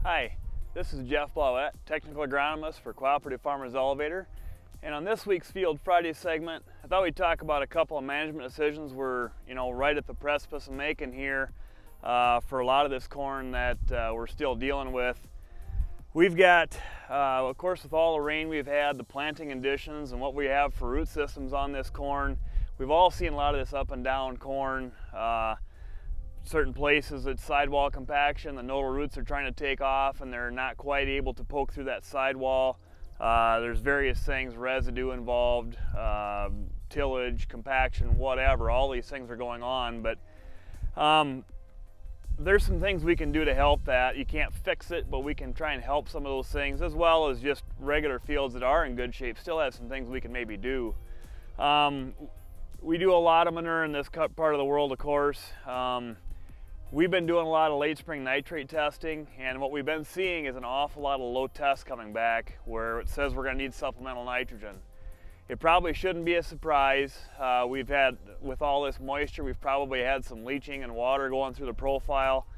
Hi, this is Jeff Blauette, Technical Agronomist for Cooperative Farmers Elevator. And on this week's Field Friday segment, I thought we'd talk about a couple of management decisions we're right at the precipice of making here for a lot of this corn that we're still dealing with. We've got, of course, with all the rain we've had, the planting conditions, and what we have for root systems on this corn, we've all seen a lot of this up and down corn. Certain places it's sidewall compaction, the nodal roots are trying to take off and they're not quite able to poke through that sidewall. There's various things, residue involved, tillage, compaction, whatever, all these things are going on, but there's some things we can do to help that. You can't fix it, but we can try and help some of those things, as well as just regular fields that are in good shape still have some things we can maybe do. We do a lot of manure in this part of the world, of course. We've been doing a lot of late spring nitrate testing, and what we've been seeing is an awful lot of low tests coming back where it says we're going to need supplemental nitrogen. It probably shouldn't be a surprise. We've had, with all this moisture, we've probably had some leaching and water going through the profile.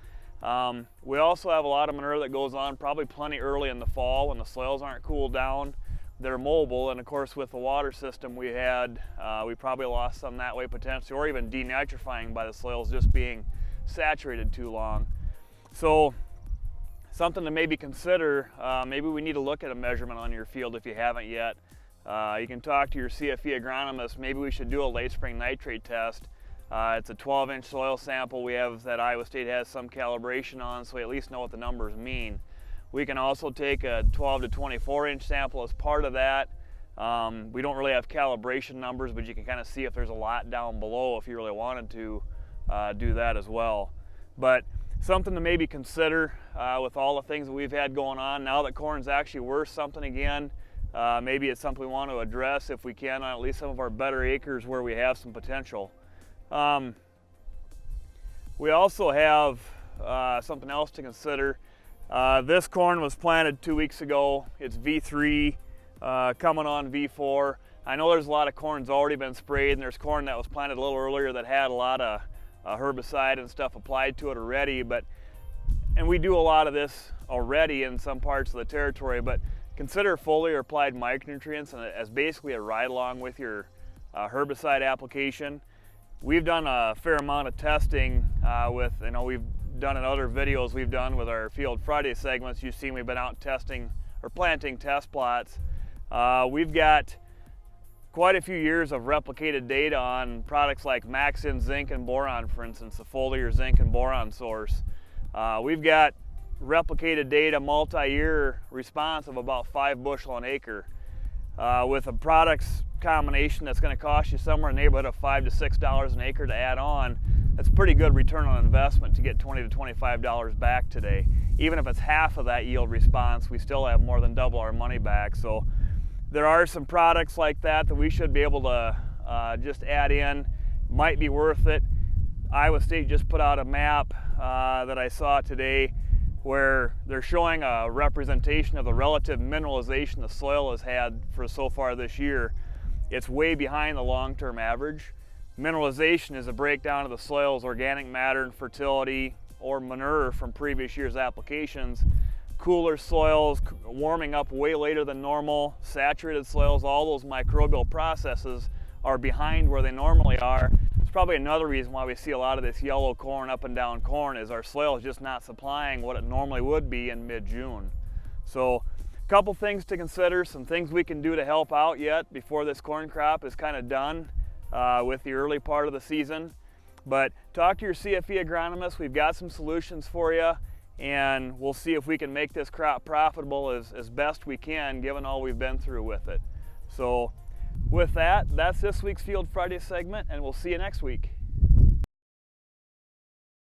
We also have a lot of manure that goes on probably plenty early in the fall when the soils aren't cooled down. They're mobile, and of course with the water system we had, we probably lost some that way potentially, or even denitrifying by the soils just being saturated too long. So something to maybe consider, maybe we need to look at a measurement on your field if you haven't yet. You can talk to your CFE agronomist. Maybe we should do a late spring nitrate test. It's a 12-inch soil sample we have that Iowa State has some calibration on, so we at least know what the numbers mean. We can also take a 12 to 24-inch sample as part of that. We don't really have calibration numbers, but you can kind of see if there's a lot down below if you really wanted to do that as well. But something to maybe consider with all the things that we've had going on. Now that corn's actually worth something again, maybe it's something we want to address if we can on at least some of our better acres where we have some potential. We also have something else to consider. This corn was planted 2 weeks ago. It's V3 coming on V4. I know there's a lot of corn that's already been sprayed, and there's corn that was planted a little earlier that had a lot of herbicide and stuff applied to it already, and we do a lot of this already in some parts of the territory, but consider foliar applied micronutrients as basically a ride along with your herbicide application. We've done a fair amount of testing with, we've done in other videos we've done with our Field Friday segments. You've seen we've been out testing or planting test plots. We've got quite a few years of replicated data on products like Maxin zinc and boron, for instance, the foliar zinc and boron source. We've got replicated data, multi-year response of about 5 bushel an acre with a products combination that's going to cost you somewhere in the neighborhood of $5 to $6 an acre to add on. That's pretty good return on investment to get $20 to $25 back today. Even if it's half of that yield response, we still have more than double our money back. So there are some products like that we should be able to just add in. Might be worth it. Iowa State just put out a map that I saw today where they're showing a representation of the relative mineralization the soil has had for so far this year. It's way behind the long-term average. Mineralization is a breakdown of the soil's organic matter and fertility or manure from previous year's applications. Cooler soils, warming up way later than normal, saturated soils, all those microbial processes are behind where they normally are. It's probably another reason why we see a lot of this yellow corn, up and down corn, is our soil is just not supplying what it normally would be in mid-June. So a couple things to consider, some things we can do to help out yet before this corn crop is kind of done with the early part of the season. But talk to your CFE agronomist. We've got some solutions for you, and we'll see if we can make this crop profitable as best we can given all we've been through with it. So with that, that's this week's Field Friday segment, and we'll see you next week.